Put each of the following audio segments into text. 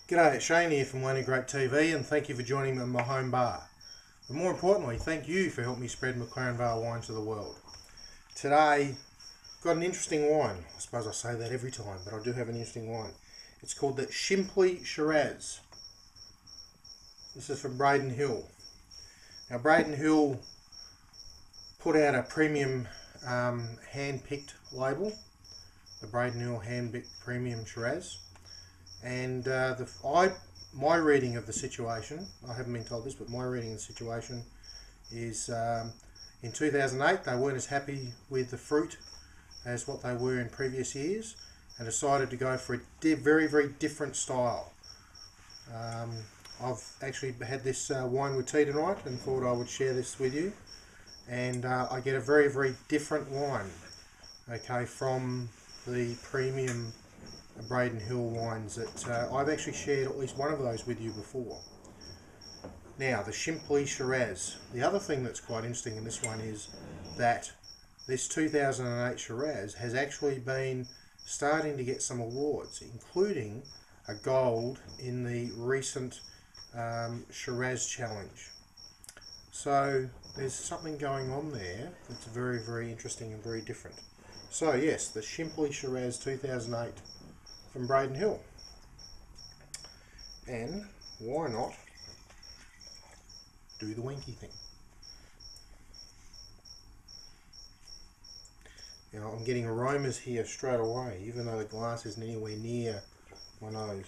G'day, it's Shane here from Learning Grape TV, and thank you for joining me in my home bar. But more importantly, thank you for helping me spread McLaren Vale wine to the world. Today, I've got an interesting wine. I suppose I say that every time, but I do have an interesting wine. It's called the Shimply Shiraz. This is from Braydun Hill. Now, Braydun Hill put out a premium hand-picked label, the Braydun Hill hand-picked premium Shiraz. And my reading of the situation, I haven't been told this, but my reading of the situation is in 2008 they weren't as happy with the fruit as what they were in previous years and decided to go for a very, very different style. I've actually had this wine with tea tonight and thought I would share this with you. And I get a very, very different wine, okay, from the premium Braydun Hill wines that I've actually shared at least one of those with you before. Now, the Shimply Shiraz. The other thing that's quite interesting in this one is that this 2008 Shiraz has actually been starting to get some awards, including a gold in the recent Shiraz Challenge. So there's something going on there that's very, very interesting and very different. So yes, the Shimply Shiraz 2008 from Braydun Hill. And why not do the winky thing? Now I'm getting aromas here straight away, even though the glass isn't anywhere near my nose.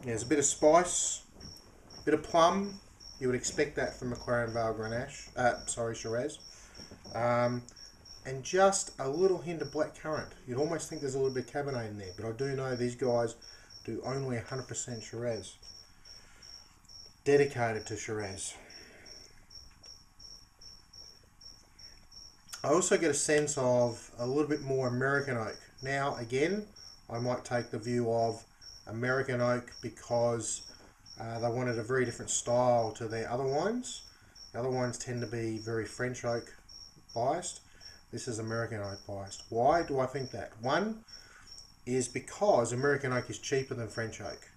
There's a bit of spice, a bit of plum. You would expect that from McLaren Vale Grenache, Shiraz. And just a little hint of black currant. You'd almost think there's a little bit of Cabernet in there, but I do know these guys do only 100% Shiraz. Dedicated to Shiraz. I also get a sense of a little bit more American oak. Now, again, I might take the view of American oak because they wanted a very different style to their other wines. The other wines tend to be very French oak biased. This is American oak biased. Why do I think that? One is because American oak is cheaper than French oak.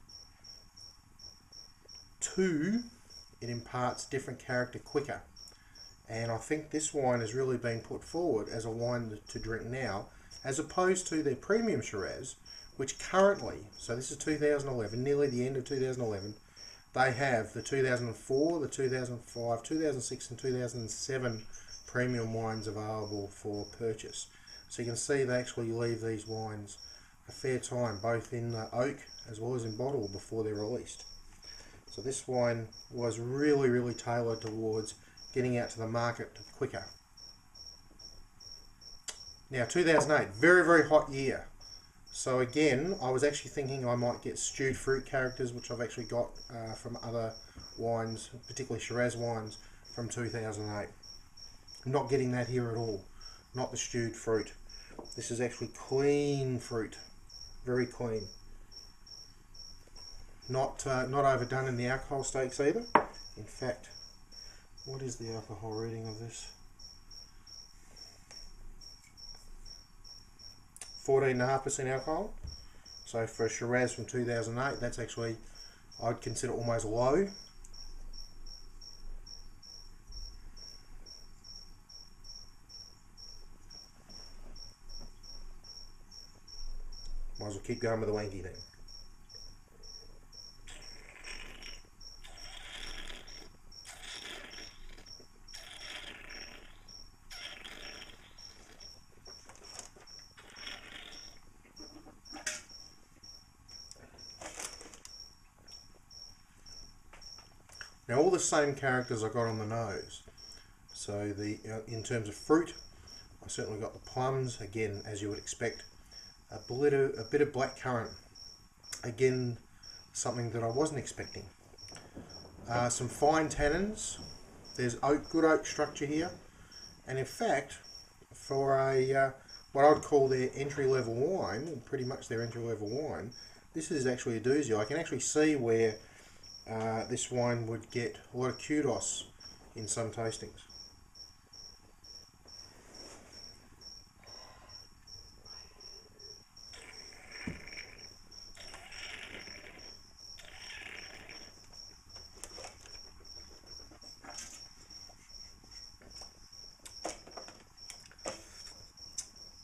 Two, it imparts different character quicker. And I think this wine has really been put forward as a wine to drink now, as opposed to their premium Shiraz, which currently, so this is 2011, nearly the end of 2011, they have the 2004, the 2005, 2006 and 2007 premium wines available for purchase. So you can see they actually leave these wines a fair time, both in oak as well as in bottle, before they're released. So this wine was really, really tailored towards getting out to the market quicker. Now, 2008, very, very hot year. So again, I was actually thinking I might get stewed fruit characters, which I've actually got from other wines, particularly Shiraz wines from 2008. I'm not getting that here at all. Not the stewed fruit. This is actually clean fruit. Very clean. Not overdone in the alcohol stakes either. In fact, what is the alcohol reading of this? 14.5% alcohol. So for a Shiraz from 2008, that's actually, I'd consider almost low. Might as well keep going with the wanky then. Now, all the same characters I got on the nose. So in terms of fruit, I certainly got the plums, again, as you would expect. A bit of black currant, again, something that I wasn't expecting. Some fine tannins. There's good oak structure here. And in fact, for a what I would call their entry-level wine, pretty much their entry-level wine, this is actually a doozy. I can actually see where this wine would get a lot of kudos in some tastings.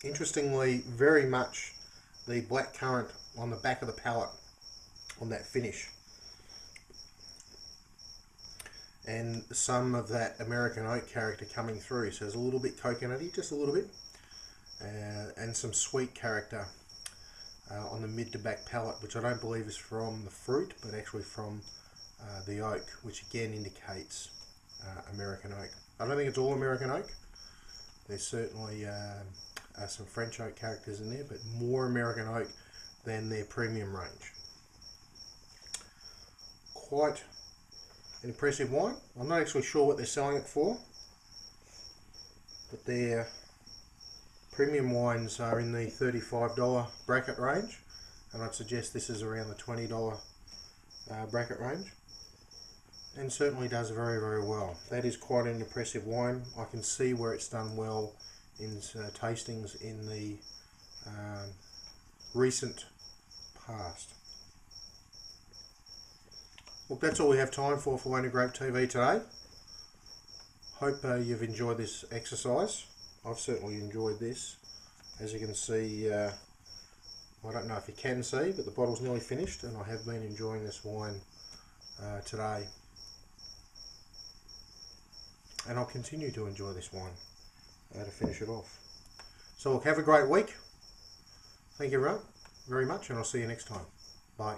Interestingly, very much the black currant on the back of the palate on that finish, and some of that American oak character coming through. So there's a little bit coconutty, just a little bit, and some sweet character on the mid to back palate, which I don't believe is from the fruit, but actually from the oak, which again indicates American oak. I don't think it's all American oak. There's certainly some French oak characters in there, but more American oak than their premium range. Quite an impressive wine. I'm not actually sure what they're selling it for, but their premium wines are in the $35 bracket range, and I'd suggest this is around the $20 bracket range, and certainly does very, very well. That is quite an impressive wine. I can see where it's done well in tastings in the recent past. Look, that's all we have time for Wine and Grape TV today. Hope you've enjoyed this exercise. I've certainly enjoyed this. As you can see, I don't know if you can see, but the bottle's nearly finished, and I have been enjoying this wine today. And I'll continue to enjoy this wine to finish it off. So look, have a great week. Thank you very much, and I'll see you next time. Bye.